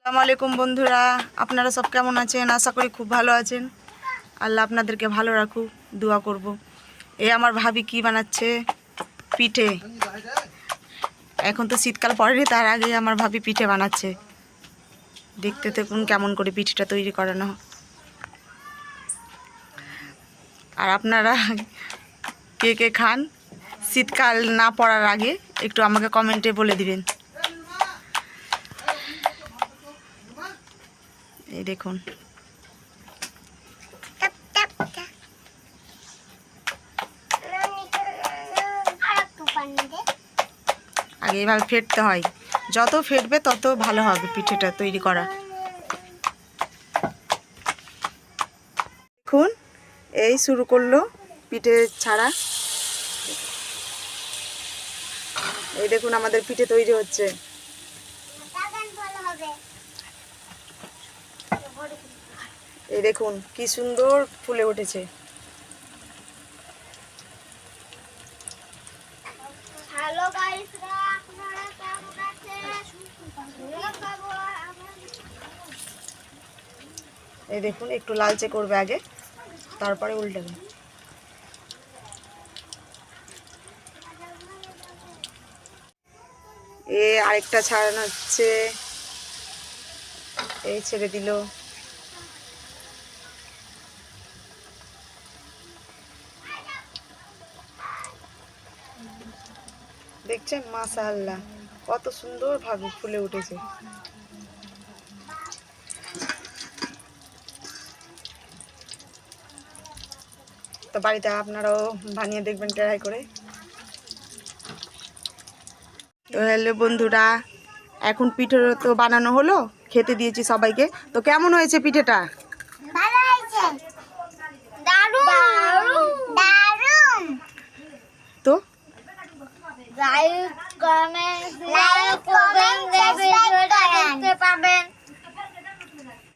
আসসালামু আলাইকুম বন্ধুরা, আপনারা সব কেমন আছেন? আশা করি খুব ভালো আছেন। আল্লাহ আপনাদেরকে ভালো রাখুক, দোয়া করব। এই আমার ভাবি কি বানাচ্ছে, পিঠে। এখন তো শীতকাল পড়েনি, তার আগে আমার ভাবি পিঠে বানাচ্ছে। দেখতে দেখুন কেমন করে পিঠেটা তৈরি করানো। আর আপনারা কে কে খান শীতকাল না পড়ার আগে একটু আমাকে কমেন্টে বলে দিবেন। এই দেখুন, আগে এইভাবে ফেটতে হয়, যত ফেটবে তত ভালো হবে পিঠেটা তৈরি করা। দেখুন এই শুরু করলো পিঠে ছাড়া। এই দেখুন আমাদের পিঠে তৈরি হচ্ছে। এই দেখুন কি সুন্দর ফুলে উঠেছে। হ্যালো গাইসরা, আপনারা কেমন আছেন? এই দেখুন একটু লালচে করবে আগে, তারপরে উল্টাবে। আরেকটা ছাড়ানো হচ্ছে, এই ছেড়ে দিল। দেখছেন মাশাআল্লাহ কত সুন্দর ভাবে ফুলে উঠেছে। তো বাড়িতে আপনারাও বানিয়ে দেখবেন ট্রাই করে। তো হ্যালো বন্ধুরা, এখন পিঠে তো বানানো হলো, খেতে দিয়েছি সবাইকে। তো কেমন হয়েছে পিঠেটা? ভালো হয়েছে, দারুণ দারুণ। তো লাইক কমেন্ট